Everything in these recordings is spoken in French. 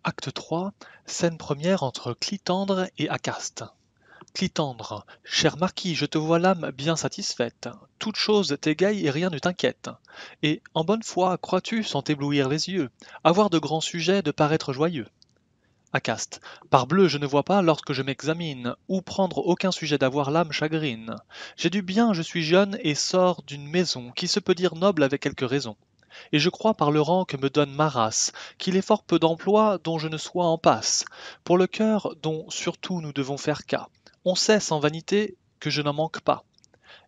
Acte 3, scène première entre Clitandre et Acaste. Clitandre, cher marquis, je te vois l'âme bien satisfaite. Toute chose t'égaye et rien ne t'inquiète. Et, en bonne foi, crois-tu, sans t'éblouir les yeux, avoir de grands sujets de paraître joyeux? Acaste, parbleu, je ne vois pas, lorsque je m'examine, où prendre aucun sujet d'avoir l'âme chagrine. J'ai du bien, je suis jeune et sors d'une maison qui se peut dire noble avec quelques raisons. Et je crois par le rang que me donne ma race, qu'il est fort peu d'emplois dont je ne sois en passe, pour le cœur dont surtout nous devons faire cas. On sait sans vanité que je n'en manque pas.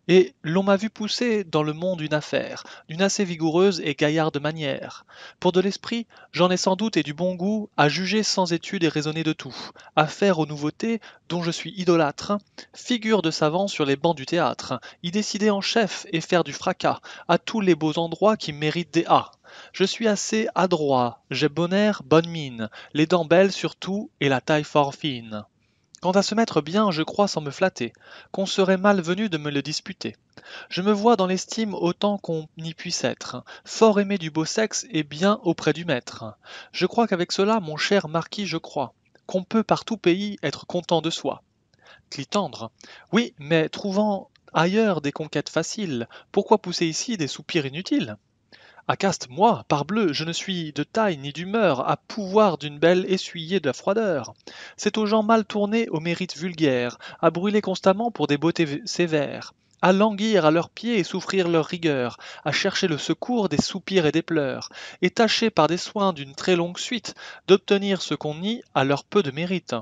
Et l'on m'a vu pousser dans le monde une affaire, d'une assez vigoureuse et gaillarde manière. Pour de l'esprit, j'en ai sans doute et du bon goût à juger sans étude et raisonner de tout, à faire aux nouveautés dont je suis idolâtre, figure de savant sur les bancs du théâtre, y décider en chef et faire du fracas à tous les beaux endroits qui méritent des A. Je suis assez adroit, j'ai bon air, bonne mine, les dents belles surtout et la taille fort fine. Quant à se mettre bien, je crois sans me flatter, qu'on serait mal venu de me le disputer. Je me vois dans l'estime autant qu'on y puisse être, fort aimé du beau sexe et bien auprès du maître. Je crois qu'avec cela, mon cher marquis, je crois, qu'on peut par tout pays être content de soi. Clitandre. Oui, mais trouvant ailleurs des conquêtes faciles, pourquoi pousser ici des soupirs inutiles? Acaste, moi, parbleu, je ne suis de taille ni d'humeur à pouvoir d'une belle essuyer de la froideur. C'est aux gens mal tournés au mérite vulgaire, à brûler constamment pour des beautés sévères, à languir à leurs pieds et souffrir leur rigueur, à chercher le secours des soupirs et des pleurs, et tâcher par des soins d'une très longue suite d'obtenir ce qu'on nie à leur peu de mérite.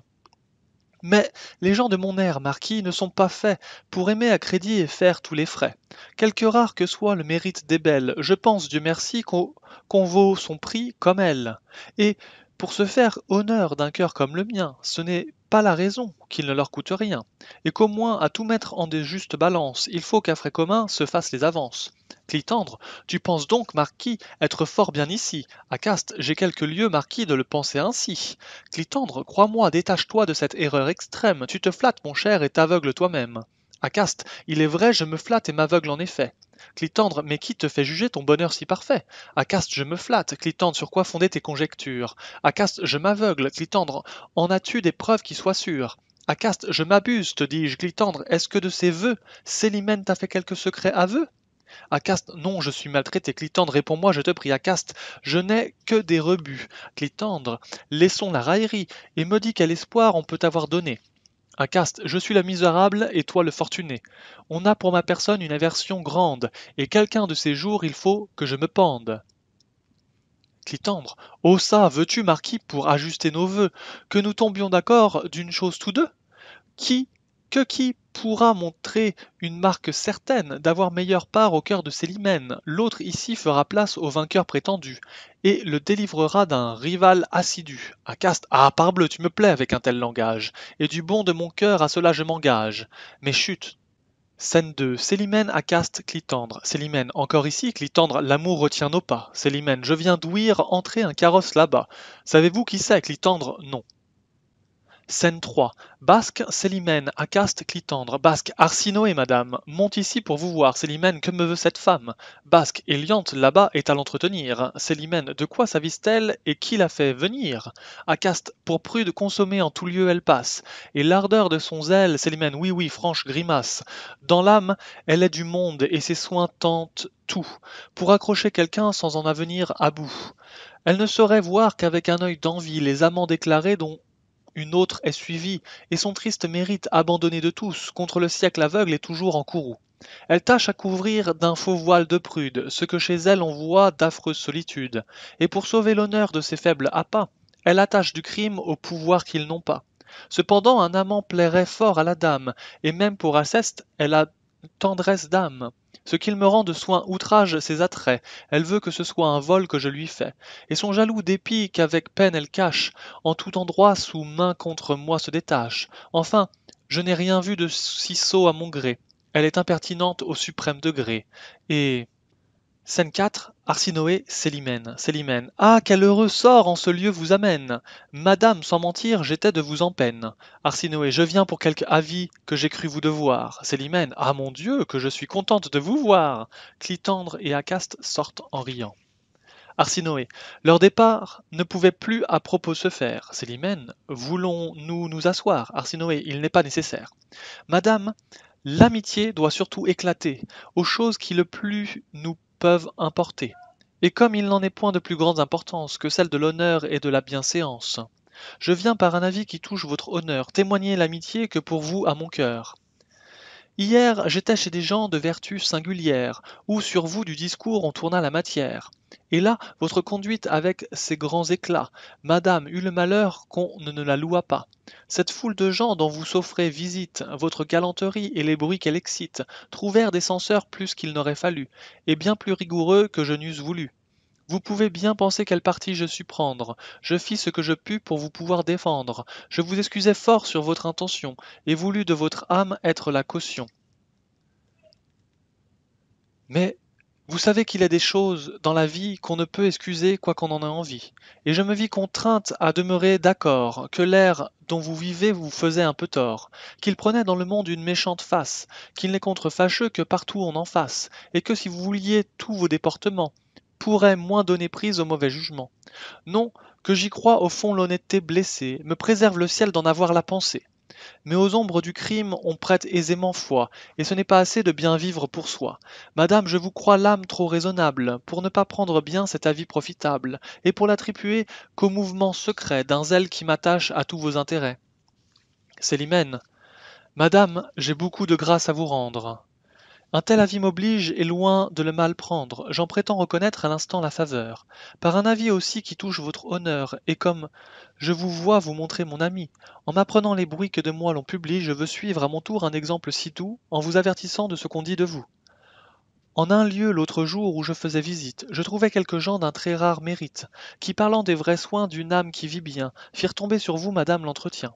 Mais les gens de mon air, marquis, ne sont pas faits pour aimer à crédit et faire tous les frais. Quelque rare que soit le mérite des belles, je pense, Dieu merci, qu'on vaut son prix comme elles. Et pour se faire honneur d'un cœur comme le mien, ce n'est pas la raison qu'il ne leur coûte rien, et qu'au moins à tout mettre en des justes balances, il faut qu'à frais communs se fassent les avances. Clitandre, tu penses donc, marquis, être fort bien ici. Acaste, j'ai quelques lieux, marquis, de le penser ainsi. Clitandre, crois-moi, détache-toi de cette erreur extrême, tu te flattes, mon cher, et t'aveugles toi-même. Acaste, il est vrai, je me flatte et m'aveugle en effet. Clitandre, mais qui te fait juger ton bonheur si parfait? Acaste, je me flatte. Clitandre, sur quoi fonder tes conjectures? Acaste, je m'aveugle. Clitandre, en as-tu des preuves qui soient sûres? Acaste, je m'abuse, te dis-je. Clitandre, est-ce que de ces vœux, Célimène t'a fait quelque secret aveu? Acaste, non, je suis maltraité. Clitandre, réponds-moi, je te prie. Acaste, je n'ai que des rebuts. Clitandre, laissons la raillerie, et me dis quel espoir on peut avoir donné. Acaste, je suis le misérable et toi le fortuné. On a pour ma personne une aversion grande, et quelqu'un de ces jours il faut que je me pende. Clitandre, oh ça, veux-tu, marquis, pour ajuster nos vœux, que nous tombions d'accord d'une chose tous deux? Qui, qui pourra montrer une marque certaine d'avoir meilleure part au cœur de Célimène? L'autre ici fera place au vainqueur prétendu, et le délivrera d'un rival assidu. Acaste, ah parbleu, tu me plais avec un tel langage, et du bon de mon cœur à cela je m'engage. Mais chut! Scène 2. Célimène, Acaste, Clitandre. Célimène, encore ici, Clitandre, l'amour retient nos pas. Célimène, je viens d'ouïr entrer un carrosse là-bas. Savez-vous qui c'est, Clitandre? Non. Scène 3. Basque, Célimène, Acaste, Clitandre. Basque, Arsinoé, madame. Monte ici pour vous voir. Célimène, que me veut cette femme? Basque, Eliante, là-bas, est à l'entretenir. Célimène, de quoi s'avise-t-elle et qui la fait venir? Acaste, pour prude consommée en tout lieu elle passe. Et l'ardeur de son zèle, Célimène, oui, oui, franche grimace. Dans l'âme, elle est du monde et ses soins tentent tout, pour accrocher quelqu'un sans en avenir à bout. Elle ne saurait voir qu'avec un œil d'envie les amants déclarés dont une autre est suivie, et son triste mérite abandonné de tous, contre le siècle aveugle est toujours en courroux. Elle tâche à couvrir d'un faux voile de prude ce que chez elle on voit d'affreuse solitude, et pour sauver l'honneur de ses faibles appâts, elle attache du crime au pouvoir qu'ils n'ont pas. Cependant un amant plairait fort à la dame, et même pour Alceste elle a tendresse d'âme. Ce qu'il me rend de soins outrage ses attraits, elle veut que ce soit un vol que je lui fais, et son jaloux dépit qu'avec peine elle cache, en tout endroit sous main contre moi se détache. Enfin, je n'ai rien vu de si sot à mon gré, elle est impertinente au suprême degré. Et scène 4, Arsinoé, Célimène. Célimène. Ah, quel heureux sort en ce lieu vous amène! Madame, sans mentir, j'étais de vous en peine. Arsinoé. Je viens pour quelque avis que j'ai cru vous devoir. Célimène. Ah mon Dieu, que je suis contente de vous voir! Clitandre et Acaste sortent en riant. Arsinoé. Leur départ ne pouvait plus à propos se faire. Célimène. Voulons-nous nous asseoir? Arsinoé. Il n'est pas nécessaire. Madame, l'amitié doit surtout éclater aux choses qui le plus nous peuvent importer. Et comme il n'en est point de plus grande importance que celle de l'honneur et de la bienséance, je viens par un avis qui touche votre honneur témoigner l'amitié que pour vous a mon cœur. Hier, j'étais chez des gens de vertu singulière, où sur vous du discours on tourna la matière. Et là, votre conduite avec ses grands éclats, madame eut le malheur qu'on ne la loua pas. Cette foule de gens dont vous s'offrez visite, votre galanterie et les bruits qu'elle excite, trouvèrent des censeurs plus qu'il n'aurait fallu, et bien plus rigoureux que je n'eusse voulu. Vous pouvez bien penser quel parti je sus prendre. Je fis ce que je pus pour vous pouvoir défendre. Je vous excusai fort sur votre intention, et voulus de votre âme être la caution. Mais vous savez qu'il y a des choses dans la vie qu'on ne peut excuser quoi qu'on en ait envie, et je me vis contrainte à demeurer d'accord, que l'air dont vous vivez vous faisait un peu tort, qu'il prenait dans le monde une méchante face, qu'il n'est contre fâcheux que partout on en fasse, et que si vous vouliez tous vos déportements, pourrait moins donner prise au mauvais jugement. Non, que j'y crois au fond l'honnêteté blessée, me préserve le ciel d'en avoir la pensée. Mais aux ombres du crime on prête aisément foi, et ce n'est pas assez de bien vivre pour soi. Madame, je vous crois l'âme trop raisonnable, pour ne pas prendre bien cet avis profitable, et pour l'attribuer qu'au mouvement secret d'un zèle qui m'attache à tous vos intérêts. Célimène. Madame, j'ai beaucoup de grâce à vous rendre. Un tel avis m'oblige et loin de le mal prendre, j'en prétends reconnaître à l'instant la faveur, par un avis aussi qui touche votre honneur, et comme je vous vois vous montrer mon ami, en m'apprenant les bruits que de moi l'on publie, je veux suivre à mon tour un exemple si doux, en vous avertissant de ce qu'on dit de vous. En un lieu l'autre jour où je faisais visite, je trouvai quelques gens d'un très rare mérite, qui parlant des vrais soins d'une âme qui vit bien, firent tomber sur vous, madame, l'entretien.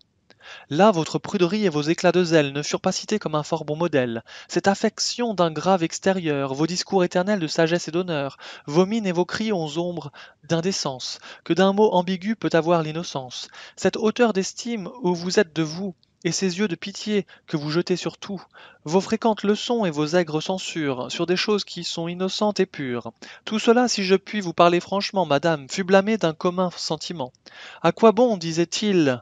Là, votre pruderie et vos éclats de zèle ne furent pas cités comme un fort bon modèle. Cette affection d'un grave extérieur, vos discours éternels de sagesse et d'honneur, vos mines et vos cris aux ombres d'indécence, que d'un mot ambigu peut avoir l'innocence. Cette hauteur d'estime où vous êtes de vous, et ces yeux de pitié que vous jetez sur tout, vos fréquentes leçons et vos aigres censures sur des choses qui sont innocentes et pures. Tout cela, si je puis vous parler franchement, madame, fut blâmé d'un commun sentiment. À quoi bon, disait-il,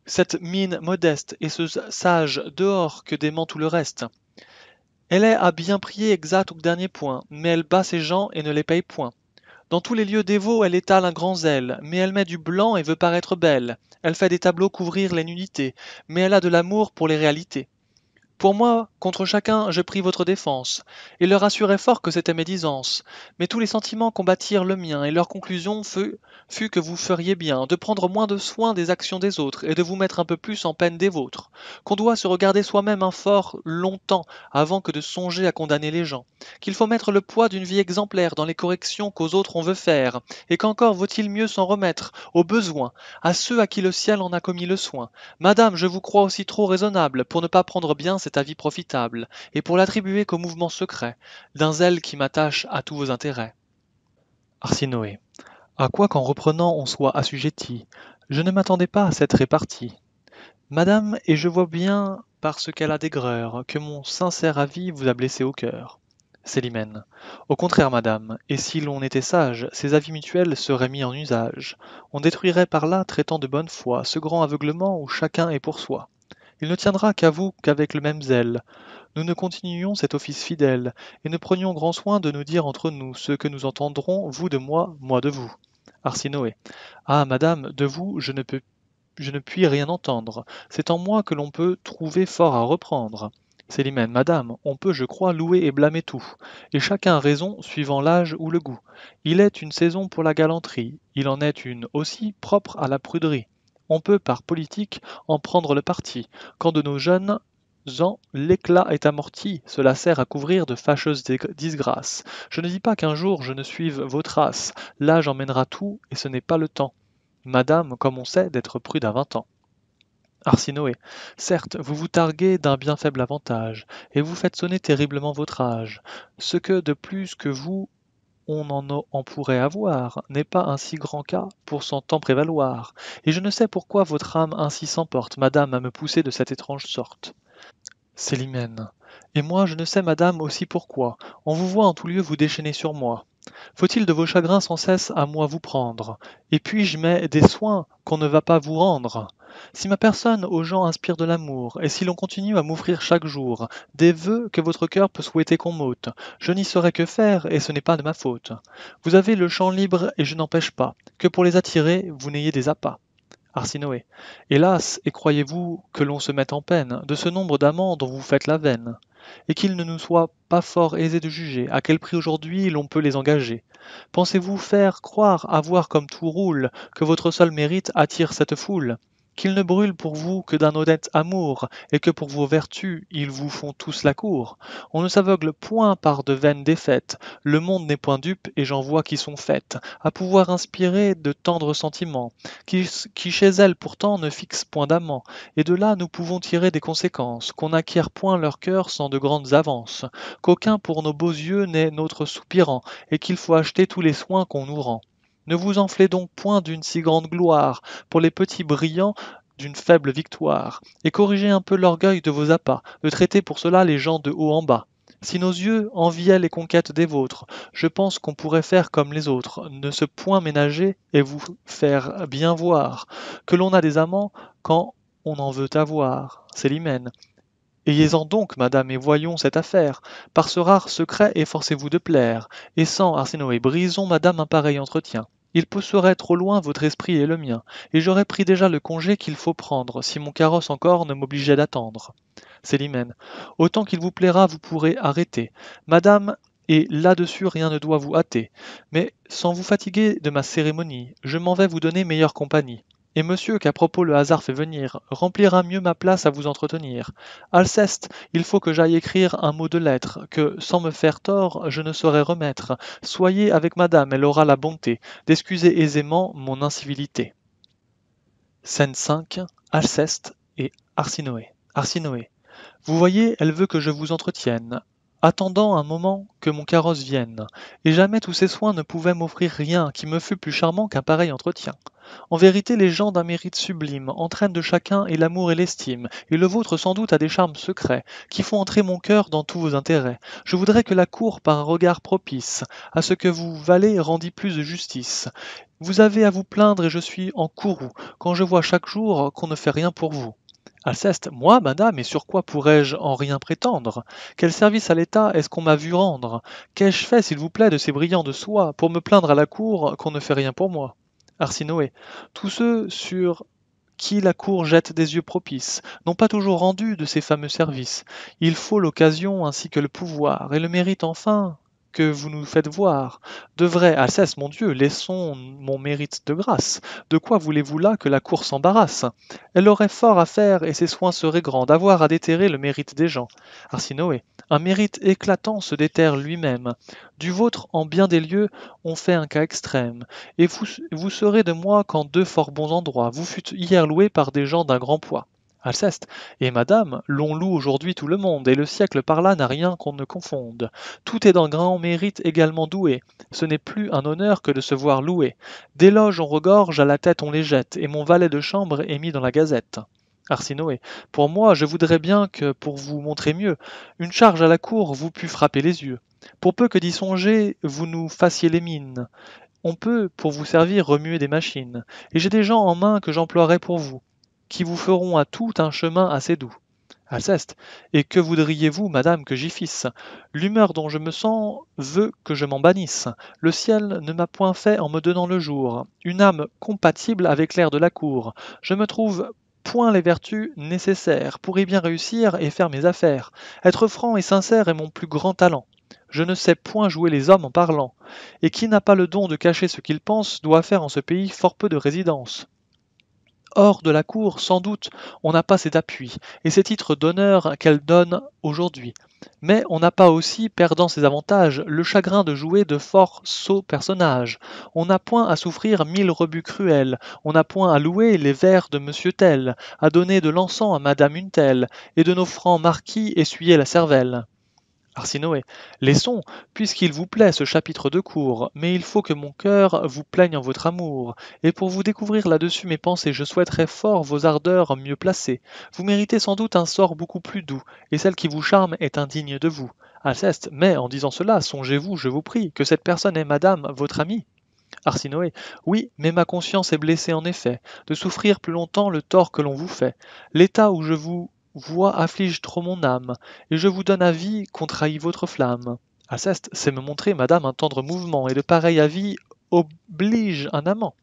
cette mine modeste et ce sage dehors que dément tout le reste. Elle est à bien prier exact au dernier point, mais elle bat ses gens et ne les paye point. Dans tous les lieux dévots, elle étale un grand zèle, mais elle met du blanc et veut paraître belle. Elle fait des tableaux couvrir les nudités, mais elle a de l'amour pour les réalités. Pour moi, contre chacun, je pris votre défense, et leur assurai fort que c'était médisance. Mais tous les sentiments combattirent le mien, et leur conclusion fut que vous feriez bien de prendre moins de soin des actions des autres, et de vous mettre un peu plus en peine des vôtres. Qu'on doit se regarder soi-même un fort longtemps avant que de songer à condamner les gens. Qu'il faut mettre le poids d'une vie exemplaire dans les corrections qu'aux autres on veut faire, et qu'encore vaut-il mieux s'en remettre, aux besoins, à ceux à qui le ciel en a commis le soin. Madame, je vous crois aussi trop raisonnable pour ne pas prendre bien cet avis profitable, et pour l'attribuer qu'au mouvement secret d'un zèle qui m'attache à tous vos intérêts. Arsinoé. À quoi qu'en reprenant on soit assujetti, je ne m'attendais pas à cette répartie. Madame, et je vois bien, parce qu'elle a d'aigreur, que mon sincère avis vous a blessé au cœur. Célimène. Au contraire, madame, et si l'on était sage, ces avis mutuels seraient mis en usage. On détruirait par là, traitant de bonne foi, ce grand aveuglement où chacun est pour soi. Il ne tiendra qu'à vous qu'avec le même zèle, nous ne continuions cet office fidèle, et ne prenions grand soin de nous dire entre nous ce que nous entendrons, vous de moi de vous. Arsinoé. Ah, madame, de vous je ne puis rien entendre. C'est en moi que l'on peut trouver fort à reprendre. Célimène. Madame, on peut, je crois, louer et blâmer tout, et chacun a raison suivant l'âge ou le goût. Il est une saison pour la galanterie, il en est une aussi propre à la pruderie. On peut, par politique, en prendre le parti, quand de nos jeunes ans l'éclat est amorti, cela sert à couvrir de fâcheuses disgrâces. Je ne dis pas qu'un jour je ne suive vos traces, l'âge emmènera tout, et ce n'est pas le temps. Madame, comme on sait, d'être prude à 20 ans. Arsinoé. Certes, vous vous targuez d'un bien faible avantage, et vous faites sonner terriblement votre âge. Ce que de plus que vous en pourrait avoir n'est pas un si grand cas pour son temps prévaloir, et je ne sais pourquoi votre âme ainsi s'emporte, madame, à me pousser de cette étrange sorte. Célimène. Et moi je ne sais, madame, aussi pourquoi. On vous voit en tout lieu vous déchaîner sur moi. Faut-il de vos chagrins sans cesse à moi vous prendre? Et puis-je mets des soins qu'on ne va pas vous rendre? Si ma personne aux gens inspire de l'amour, et si l'on continue à m'offrir chaque jour des vœux que votre cœur peut souhaiter qu'on m'ôte, je n'y saurais que faire, et ce n'est pas de ma faute. Vous avez le champ libre, et je n'empêche pas que pour les attirer, vous n'ayez des appâts. Arsinoé. Hélas, et croyez-vous que l'on se mette en peine de ce nombre d'amants dont vous faites la veine, et qu'il ne nous soit pas fort aisé de juger à quel prix aujourd'hui l'on peut les engager. Pensez-vous faire croire à voir comme tout roule que votre seul mérite attire cette foule? Qu'ils ne brûlent pour vous que d'un honnête amour, et que pour vos vertus ils vous font tous la cour. On ne s'aveugle point par de vaines défaites, le monde n'est point dupe et j'en vois qui sont faites, à pouvoir inspirer de tendres sentiments, qui chez elles pourtant ne fixent point d'amant, et de là nous pouvons tirer des conséquences, qu'on n'acquiert point leur cœur sans de grandes avances, qu'aucun pour nos beaux yeux n'est notre soupirant, et qu'il faut acheter tous les soins qu'on nous rend. Ne vous enflez donc point d'une si grande gloire, pour les petits brillants d'une faible victoire, et corrigez un peu l'orgueil de vos appâts, de traiter pour cela les gens de haut en bas. Si nos yeux enviaient les conquêtes des vôtres, je pense qu'on pourrait faire comme les autres, ne se point ménager et vous faire bien voir que l'on a des amants quand on en veut avoir. Célimène. Ayez-en donc, madame, et voyons cette affaire. Par ce rare secret, efforcez-vous de plaire. Et sans, Arsinoé, brisons, madame, un pareil entretien. Il pousserait trop loin votre esprit et le mien, et j'aurais pris déjà le congé qu'il faut prendre, si mon carrosse encore ne m'obligeait d'attendre. Célimène. Autant qu'il vous plaira, vous pourrez arrêter. Madame, et là-dessus rien ne doit vous hâter. Mais sans vous fatiguer de ma cérémonie, je m'en vais vous donner meilleure compagnie. Et monsieur, qu'à propos le hasard fait venir, remplira mieux ma place à vous entretenir. Alceste, il faut que j'aille écrire un mot de lettre, que, sans me faire tort, je ne saurais remettre. Soyez avec madame, elle aura la bonté d'excuser aisément mon incivilité. Scène 5. Alceste et Arsinoé. Arsinoé. Vous voyez, elle veut que je vous entretienne, attendant un moment que mon carrosse vienne, et jamais tous ces soins ne pouvaient m'offrir rien qui me fût plus charmant qu'un pareil entretien. En vérité, les gens d'un mérite sublime entraînent de chacun et l'amour et l'estime, et le vôtre sans doute a des charmes secrets, qui font entrer mon cœur dans tous vos intérêts. Je voudrais que la cour, par un regard propice, à ce que vous valez rendît plus de justice. Vous avez à vous plaindre et je suis en courroux, quand je vois chaque jour qu'on ne fait rien pour vous. Alceste, moi, madame, et sur quoi pourrais-je en rien prétendre? Quel service à l'État est-ce qu'on m'a vu rendre? Qu'ai-je fait, s'il vous plaît, de ces brillants de soie, pour me plaindre à la cour qu'on ne fait rien pour moi? Arsinoé, tous ceux sur qui la cour jette des yeux propices n'ont pas toujours rendu de ces fameux services. Il faut l'occasion ainsi que le pouvoir, et le mérite enfin que vous nous faites voir. De vrai, Alceste, mon Dieu, laissons mon mérite de grâce. De quoi voulez-vous là que la cour s'embarrasse? Elle aurait fort à faire, et ses soins seraient grands, d'avoir à déterrer le mérite des gens. Arsinoé, un mérite éclatant se déterre lui-même. Du vôtre, en bien des lieux, on fait un cas extrême. Et vous serez de moi qu'en deux fort bons endroits, vous fûtes hier loué par des gens d'un grand poids. Alceste, et madame, l'on loue aujourd'hui tout le monde, et le siècle par là n'a rien qu'on ne confonde. Tout est d'un grand mérite également doué. Ce n'est plus un honneur que de se voir loué. D'éloges on regorge, à la tête on les jette, et mon valet de chambre est mis dans la gazette. Arsinoé, pour moi, je voudrais bien que, pour vous montrer mieux, une charge à la cour vous pût frapper les yeux. Pour peu que d'y songer, vous nous fassiez les mines. On peut, pour vous servir, remuer des machines, et j'ai des gens en main que j'emploierai pour vous, qui vous feront à tout un chemin assez doux. Alceste, et que voudriez-vous, madame, que j'y fisse? L'humeur dont je me sens veut que je m'en bannisse. Le ciel ne m'a point fait en me donnant le jour, une âme compatible avec l'air de la cour. Je me trouve point les vertus nécessaires pour y bien réussir et faire mes affaires. Être franc et sincère est mon plus grand talent. Je ne sais point jouer les hommes en parlant, et qui n'a pas le don de cacher ce qu'il pense doit faire en ce pays fort peu de résidence. Hors de la cour, sans doute, on n'a pas cet appui, et ces titres d'honneur qu'elle donne aujourd'hui. Mais on n'a pas aussi, perdant ses avantages, le chagrin de jouer de fort sots personnages. On n'a point à souffrir 1000 rebuts cruels, on n'a point à louer les vers de monsieur tel, à donner de l'encens à madame une telle, et de nos francs marquis essuyer la cervelle. Arsinoé, laissons, puisqu'il vous plaît ce chapitre de cour, mais il faut que mon cœur vous plaigne en votre amour, et pour vous découvrir là-dessus mes pensées, je souhaiterais fort vos ardeurs mieux placées. Vous méritez sans doute un sort beaucoup plus doux, et celle qui vous charme est indigne de vous. Alceste, mais en disant cela, songez-vous, je vous prie, que cette personne est madame, votre amie. Arsinoé, oui, mais ma conscience est blessée en effet, de souffrir plus longtemps le tort que l'on vous fait. L'état où je vous vois afflige trop mon âme, et je vous donne avis qu'on trahit votre flamme. Alceste, c'est me montrer, madame, un tendre mouvement, et de pareil avis oblige un amant.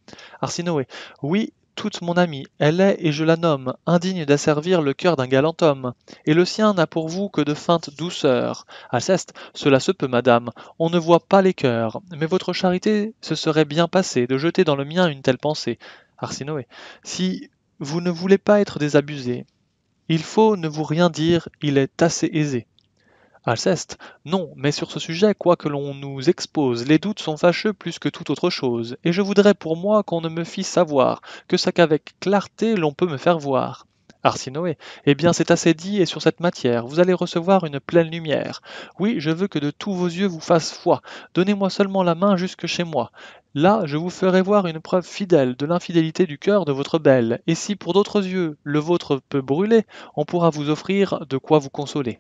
Arsinoé, oui, toute mon amie, elle est, et je la nomme, indigne d'asservir le cœur d'un galant homme, et le sien n'a pour vous que de feintes douceurs. Alceste, cela se peut, madame, on ne voit pas les cœurs, mais votre charité se serait bien passée de jeter dans le mien une telle pensée. Arsinoé, si vous ne voulez pas être désabusé, il faut ne vous rien dire, il est assez aisé. Alceste, non, mais sur ce sujet, quoi que l'on nous expose, les doutes sont fâcheux plus que toute autre chose, et je voudrais pour moi qu'on ne me fît savoir que ça qu'avec clarté l'on peut me faire voir. Arsinoé, eh bien c'est assez dit, et sur cette matière, vous allez recevoir une pleine lumière. Oui, je veux que de tous vos yeux vous fassent foi. Donnez-moi seulement la main jusque chez moi. Là, je vous ferai voir une preuve fidèle de l'infidélité du cœur de votre belle, et si pour d'autres yeux le vôtre peut brûler, on pourra vous offrir de quoi vous consoler.